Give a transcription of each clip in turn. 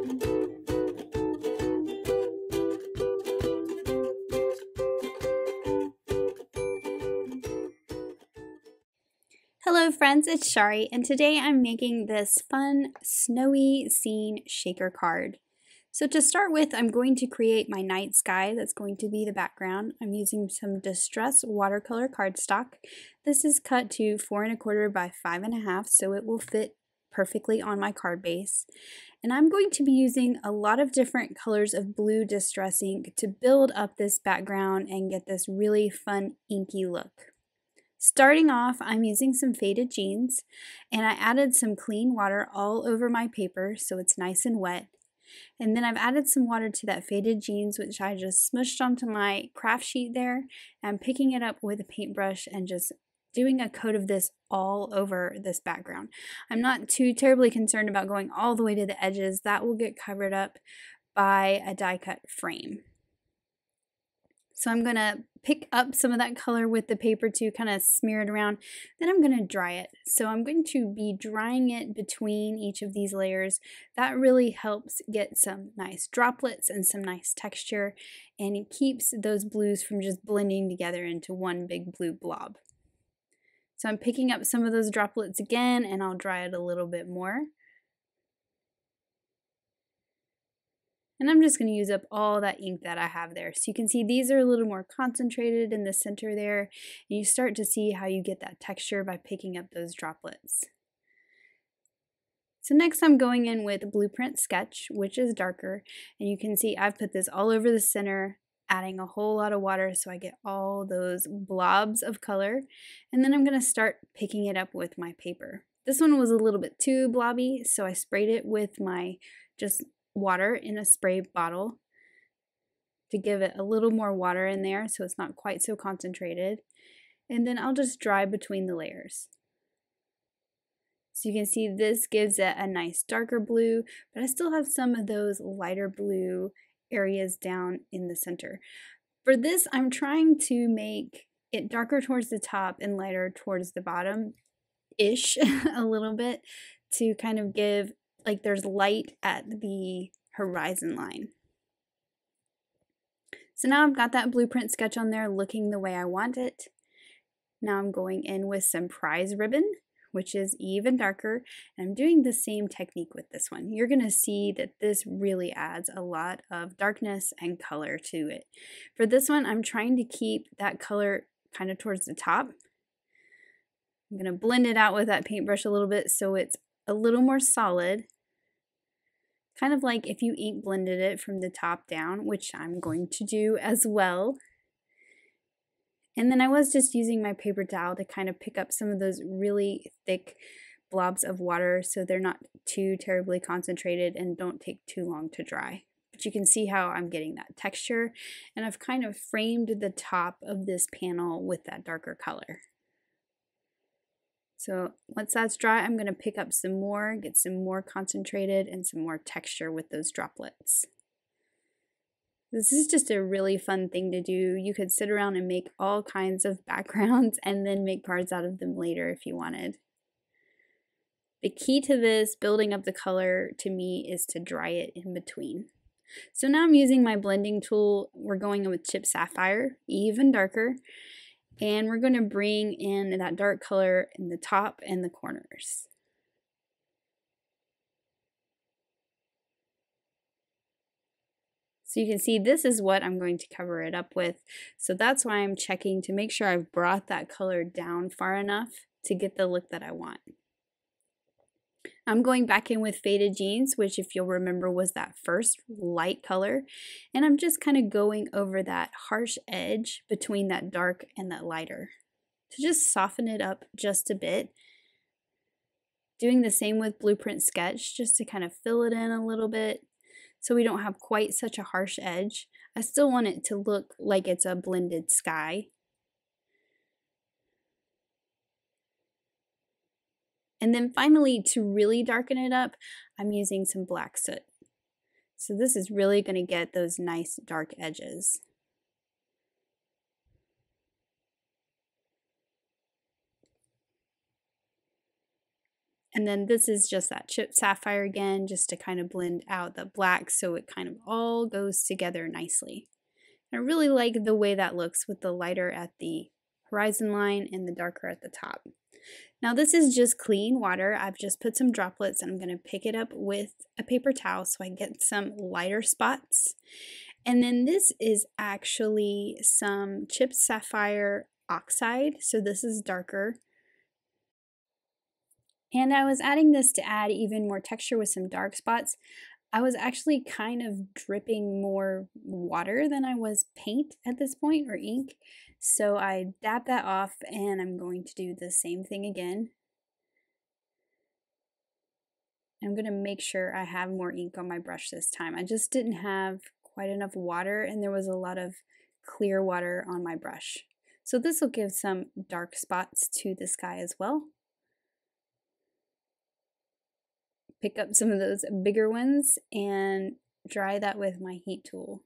Hello friends, it's Chari, and today I'm making this fun snowy scene shaker card. So to start with, I'm going to create my night sky. That's going to be the background. I'm using some distress watercolor cardstock. This is cut to 4 1/4 by 5 1/2, so it will fit perfectly on my card base. And I'm going to be using a lot of different colors of blue distress ink to build up this background and get this really fun inky look. Starting off, I'm using some faded jeans, and I added some clean water all over my paper so it's nice and wet. And then I've added some water to that faded jeans, which I just smushed onto my craft sheet there. I'm picking it up with a paintbrush and just doing a coat of this all over this background. I'm not too terribly concerned about going all the way to the edges. That will get covered up by a die cut frame. So I'm going to pick up some of that color with the paper to kind of smear it around. Then I'm going to dry it. So I'm going to be drying it between each of these layers. That really helps get some nice droplets and some nice texture, and it keeps those blues from just blending together into one big blue blob. So I'm picking up some of those droplets again, and I'll dry it a little bit more. And I'm just going to use up all that ink that I have there. So you can see these are a little more concentrated in the center there. And you start to see how you get that texture by picking up those droplets. So next I'm going in with Blueprint Sketch, which is darker. And you can see I've put this all over the center, adding a whole lot of water so I get all those blobs of color. And then I'm going to start picking it up with my paper. This one was a little bit too blobby, so I sprayed it with my just water in a spray bottle to give it a little more water in there so it's not quite so concentrated. And then I'll just dry between the layers. So you can see this gives it a nice darker blue, but I still have some of those lighter blue areas down in the center. For this, I'm trying to make it darker towards the top and lighter towards the bottom-ish a little bit to kind of give like there's light at the horizon line. So now I've got that Blueprint Sketch on there looking the way I want it. Now I'm going in with some prize ribbon, which is even darker, and I'm doing the same technique with this one. You're going to see that this really adds a lot of darkness and color to it. For this one, I'm trying to keep that color kind of towards the top. I'm going to blend it out with that paintbrush a little bit so it's a little more solid. Kind of like if you ink blended it from the top down, which I'm going to do as well. And then I was just using my paper towel to kind of pick up some of those really thick blobs of water so they're not too terribly concentrated and don't take too long to dry. But you can see how I'm getting that texture, and I've kind of framed the top of this panel with that darker color. So once that's dry, I'm going to pick up some more, get some more concentrated and some more texture with those droplets. This is just a really fun thing to do. You could sit around and make all kinds of backgrounds and then make cards out of them later if you wanted. The key to this building up the color to me is to dry it in between. So now I'm using my blending tool. We're going in with Chip Sapphire, even darker. And we're going to bring in that dark color in the top and the corners. So you can see this is what I'm going to cover it up with. So that's why I'm checking to make sure I've brought that color down far enough to get the look that I want. I'm going back in with Faded Jeans, which if you'll remember was that first light color. And I'm just kind of going over that harsh edge between that dark and that lighter to just soften it up just a bit. Doing the same with Blueprint Sketch just to kind of fill it in a little bit so we don't have quite such a harsh edge. I still want it to look like it's a blended sky. And then finally, to really darken it up, I'm using some black soot. So this is really going to get those nice dark edges. And then this is just that chipped sapphire again, just to kind of blend out the black so it kind of all goes together nicely. I really like the way that looks with the lighter at the horizon line and the darker at the top. Now this is just clean water. I've just put some droplets and I'm going to pick it up with a paper towel so I get some lighter spots. And then this is actually some chipped sapphire oxide, so this is darker. And I was adding this to add even more texture with some dark spots. I was actually kind of dripping more water than I was paint at this point, or ink. So I dabbed that off and I'm going to do the same thing again. I'm going to make sure I have more ink on my brush this time. I just didn't have quite enough water and there was a lot of clear water on my brush. So this will give some dark spots to the sky as well. Pick up some of those bigger ones and dry that with my heat tool.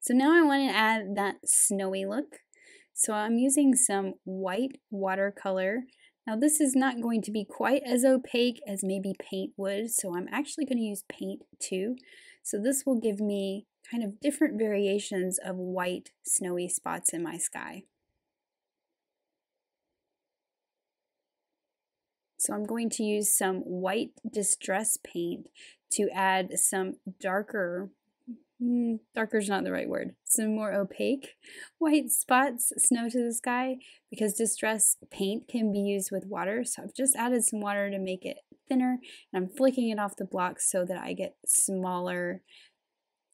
So now I want to add that snowy look. So I'm using some white watercolor. Now this is not going to be quite as opaque as maybe paint would, so I'm actually going to use paint too. So this will give me kind of different variations of white snowy spots in my sky. So I'm going to use some white distress paint to add some darker is not the right word, some more opaque white spots, snow to the sky, because distress paint can be used with water. So I've just added some water to make it thinner, and I'm flicking it off the block so that I get smaller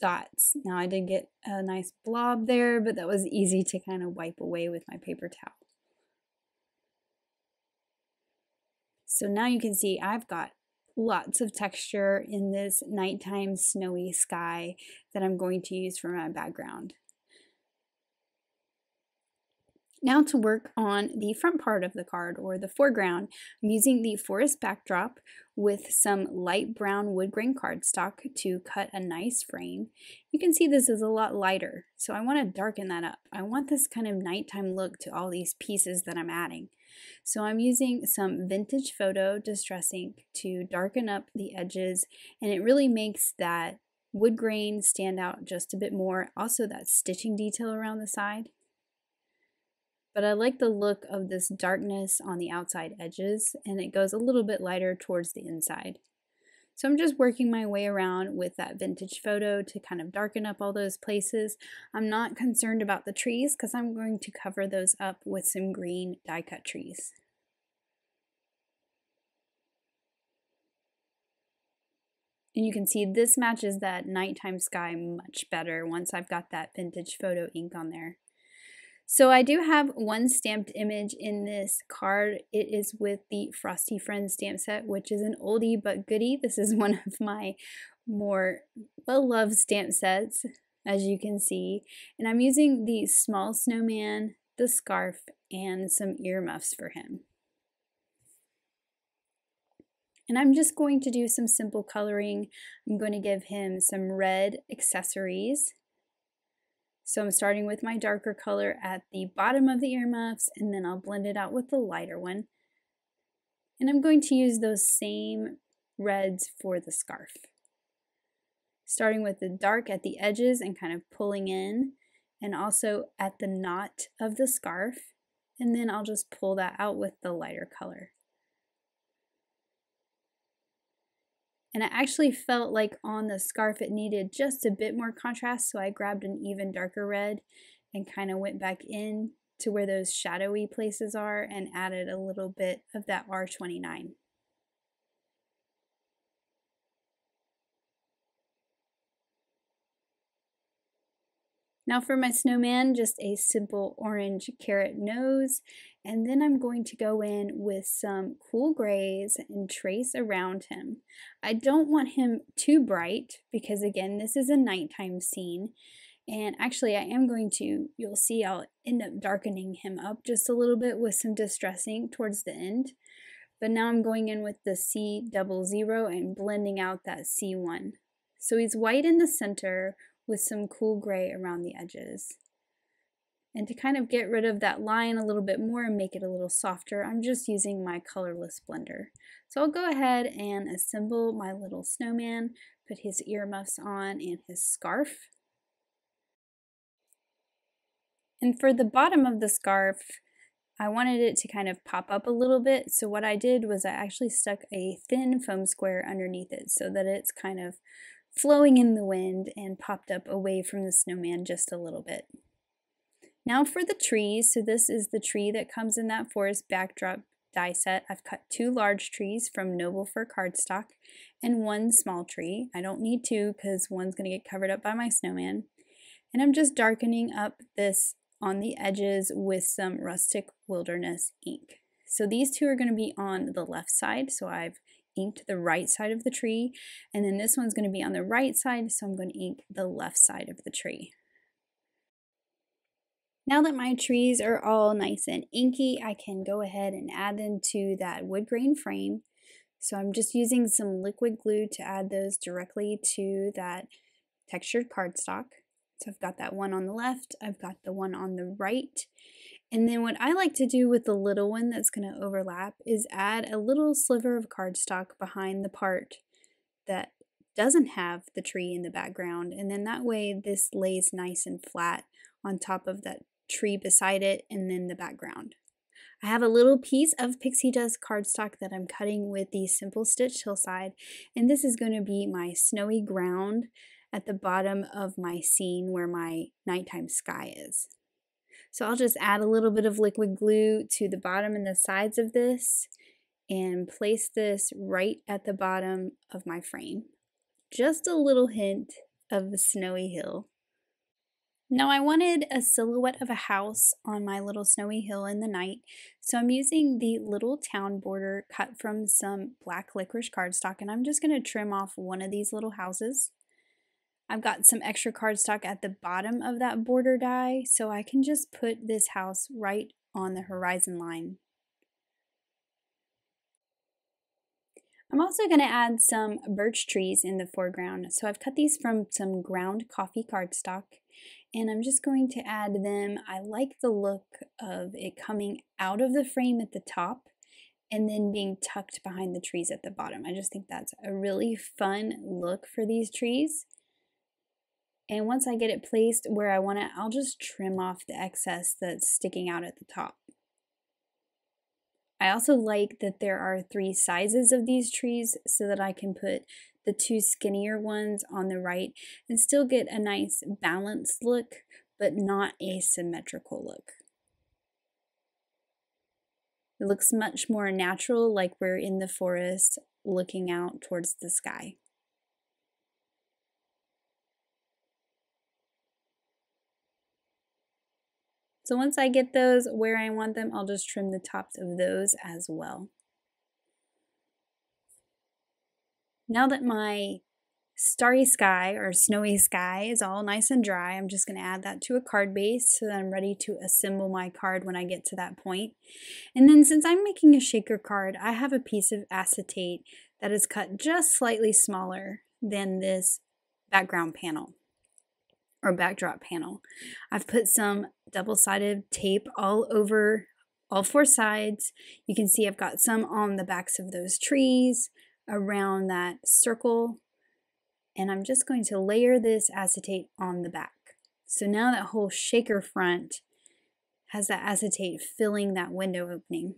dots. Now I did get a nice blob there, but that was easy to kind of wipe away with my paper towel. So now you can see I've got lots of texture in this nighttime snowy sky that I'm going to use for my background. Now to work on the front part of the card, or the foreground, I'm using the forest backdrop with some light brown wood grain cardstock to cut a nice frame. You can see this is a lot lighter, so I want to darken that up. I want this kind of nighttime look to all these pieces that I'm adding. So I'm using some vintage photo distress ink to darken up the edges, and it really makes that wood grain stand out just a bit more. Also that stitching detail around the side. But I like the look of this darkness on the outside edges, and it goes a little bit lighter towards the inside. So I'm just working my way around with that vintage photo to kind of darken up all those places. I'm not concerned about the trees because I'm going to cover those up with some green die cut trees. And you can see this matches that nighttime sky much better once I've got that vintage photo ink on there. So I do have one stamped image in this card. It is with the Frosty Friends stamp set, which is an oldie but goodie. This is one of my more well-loved stamp sets, as you can see. And I'm using the small snowman, the scarf, and some earmuffs for him. And I'm just going to do some simple coloring. I'm going to give him some red accessories. So I'm starting with my darker color at the bottom of the earmuffs, and then I'll blend it out with the lighter one. And I'm going to use those same reds for the scarf. Starting with the dark at the edges and kind of pulling in, and also at the knot of the scarf. And then I'll just pull that out with the lighter color. And I actually felt like on the scarf it needed just a bit more contrast, so I grabbed an even darker red and kind of went back in to where those shadowy places are and added a little bit of that R29. Now for my snowman, just a simple orange carrot nose, and then I'm going to go in with some cool grays and trace around him. I don't want him too bright because again, this is a nighttime scene, and actually I am going to, you'll see I'll end up darkening him up just a little bit with some distress ink towards the end. But now I'm going in with the C00 and blending out that C1. So he's white in the center with some cool gray around the edges. And to kind of get rid of that line a little bit more and make it a little softer, I'm just using my colorless blender. So I'll go ahead and assemble my little snowman, put his earmuffs on and his scarf. And for the bottom of the scarf, I wanted it to kind of pop up a little bit, so what I did was I actually stuck a thin foam square underneath it so that it's kind of flowing in the wind and popped up away from the snowman just a little bit. Now for the trees, so this is the tree that comes in that forest backdrop die set. I've cut 2 large trees from Noble Fir Cardstock and 1 small tree. I don't need 2 because one's going to get covered up by my snowman. And I'm just darkening up this on the edges with some Rustic Wilderness ink. So these 2 are going to be on the left side, so I've inked the right side of the tree, and then this one's going to be on the right side, so I'm going to ink the left side of the tree. Now that my trees are all nice and inky, I can go ahead and add them to that wood grain frame. So I'm just using some liquid glue to add those directly to that textured cardstock. So I've got that one on the left, I've got the one on the right, and then what I like to do with the little one that's going to overlap is add a little sliver of cardstock behind the part that doesn't have the tree in the background, and then that way this lays nice and flat on top of that tree beside it and then the background. I have a little piece of pixie dust cardstock that I'm cutting with the Simple Stitch Hillside, and this is going to be my snowy ground at the bottom of my scene where my nighttime sky is. So I'll just add a little bit of liquid glue to the bottom and the sides of this and place this right at the bottom of my frame. Just a little hint of the snowy hill. Now I wanted a silhouette of a house on my little snowy hill in the night, so I'm using the little town border cut from some black licorice cardstock, and I'm just going to trim off one of these little houses. I've got some extra cardstock at the bottom of that border die, so I can just put this house right on the horizon line. I'm also going to add some birch trees in the foreground, so I've cut these from some ground coffee cardstock, and I'm just going to add them. I like the look of it coming out of the frame at the top and then being tucked behind the trees at the bottom. I just think that's a really fun look for these trees. And once I get it placed where I want it, I'll just trim off the excess that's sticking out at the top. I also like that there are 3 sizes of these trees so that I can put the 2 skinnier ones on the right and still get a nice balanced look, but not a symmetrical look. It looks much more natural, like we're in the forest looking out towards the sky. So once I get those where I want them, I'll just trim the tops of those as well. Now that my starry sky or snowy sky is all nice and dry, I'm just going to add that to a card base so that I'm ready to assemble my card when I get to that point. And then since I'm making a shaker card, I have a piece of acetate that is cut just slightly smaller than this background panel or backdrop panel. I've put some double-sided tape all over all 4 sides. You can see I've got some on the backs of those trees, around that circle, and I'm just going to layer this acetate on the back. So now that whole shaker front has that acetate filling that window opening.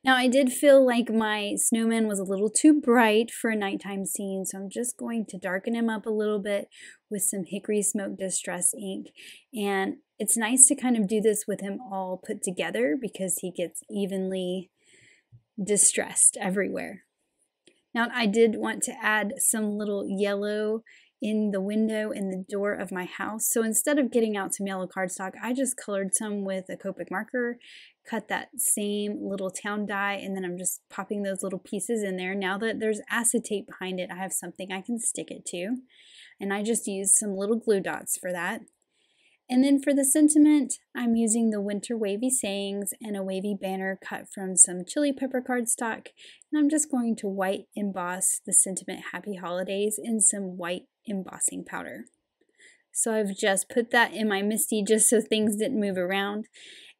Now I did feel like my snowman was a little too bright for a nighttime scene, so I'm just going to darken him up a little bit with some Hickory Smoke Distress ink. And it's nice to kind of do this with him all put together because he gets evenly distressed everywhere. Now I did want to add some little yellow in the window and the door of my house. So instead of getting out some yellow cardstock, I just colored some with a Copic marker, cut that same little town die, and then I'm just popping those little pieces in there. Now that there's acetate behind it, I have something I can stick it to. And I just used some little glue dots for that. And then for the sentiment, I'm using the Winter Wavy Sayings and a wavy banner cut from some chili pepper cardstock. And I'm just going to white emboss the sentiment Happy Holidays in some white embossing powder. So I've just put that in my MISTI just so things didn't move around.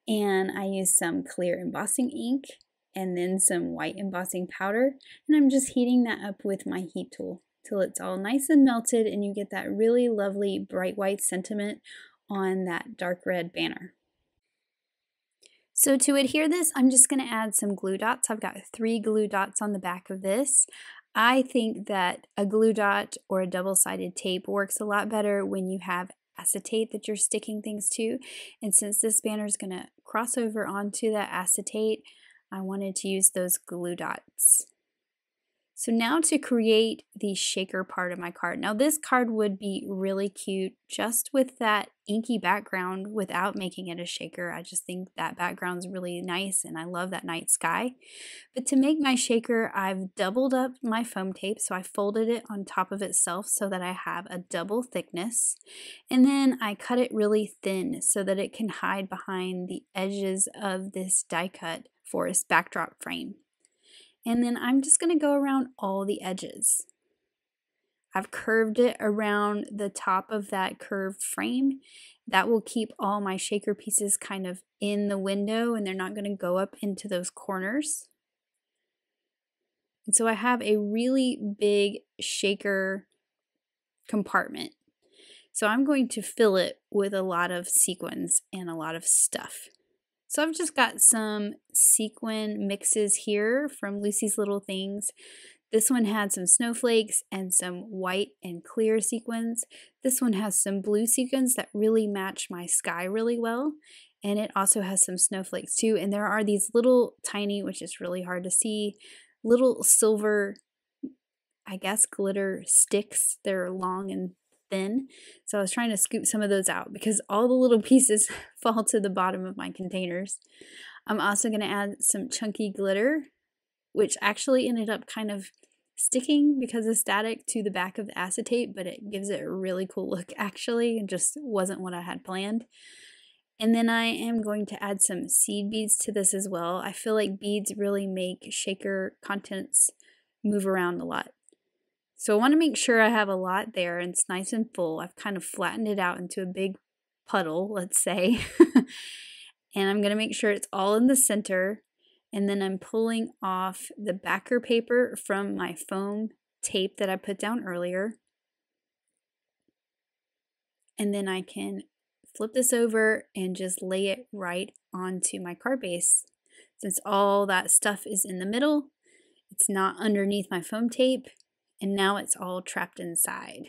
And I used some clear embossing ink and then some white embossing powder. And I'm just heating that up with my heat tool till it's all nice and melted and you get that really lovely bright white sentiment on that dark red banner. So to adhere this, I'm just going to add some glue dots. I've got 3 glue dots on the back of this. I think that a glue dot or a double-sided tape works a lot better when you have acetate that you're sticking things to. And since this banner is going to cross over onto that acetate, I wanted to use those glue dots. So now to create the shaker part of my card. Now this card would be really cute just with that inky background without making it a shaker. I just think that background's really nice and I love that night sky. But to make my shaker, I've doubled up my foam tape. So I folded it on top of itself so that I have a double thickness. And then I cut it really thin so that it can hide behind the edges of this die cut forest backdrop frame. And then I'm just going to go around all the edges. I've curved it around the top of that curved frame. That will keep all my shaker pieces kind of in the window and they're not going to go up into those corners. And so I have a really big shaker compartment. So I'm going to fill it with a lot of sequins and a lot of stuff. So I've just got some sequin mixes here from Lucy's Little Things. This one had some snowflakes and some white and clear sequins. This one has some blue sequins that really match my sky really well. And it also has some snowflakes too. And there are these little tiny, which is really hard to see, little silver, I guess, glitter sticks. They're long and thin. So I was trying to scoop some of those out because all the little pieces fall to the bottom of my containers. I'm also going to add some chunky glitter, which actually ended up kind of sticking because of static to the back of the acetate, but it gives it a really cool look actually. It just wasn't what I had planned. And then I am going to add some seed beads to this as well. I feel like beads really make shaker contents move around a lot. So I want to make sure I have a lot there and it's nice and full. I've kind of flattened it out into a big puddle, let's say. And I'm going to make sure it's all in the center. And then I'm pulling off the backer paper from my foam tape that I put down earlier. And then I can flip this over and just lay it right onto my card base. Since all that stuff is in the middle, it's not underneath my foam tape. And now it's all trapped inside.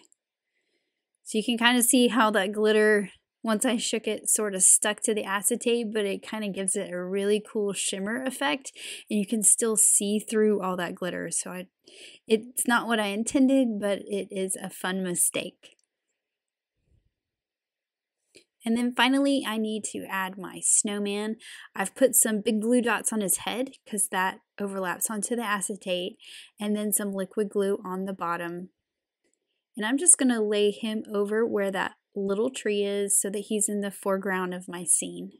So you can kind of see how that glitter, once I shook it, sort of stuck to the acetate, but it kind of gives it a really cool shimmer effect. And you can still see through all that glitter. So it's not what I intended, but it is a fun mistake. And then finally, I need to add my snowman. I've put some big glue dots on his head because that overlaps onto the acetate, and then some liquid glue on the bottom. And I'm just going to lay him over where that little tree is so that he's in the foreground of my scene.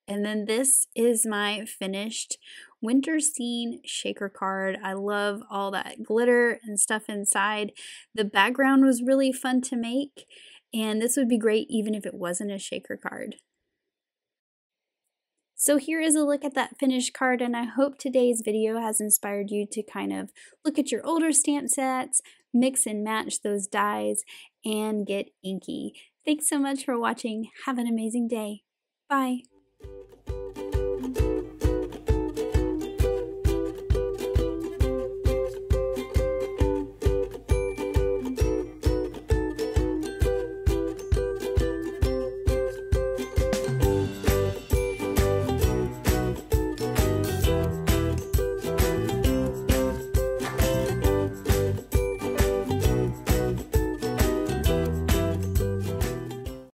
And then this is my finished winter scene shaker card. I love all that glitter and stuff inside. The background was really fun to make. And this would be great even if it wasn't a shaker card. So here is a look at that finished card, and I hope today's video has inspired you to kind of look at your older stamp sets, mix and match those dies, and get inky. Thanks so much for watching. Have an amazing day. Bye.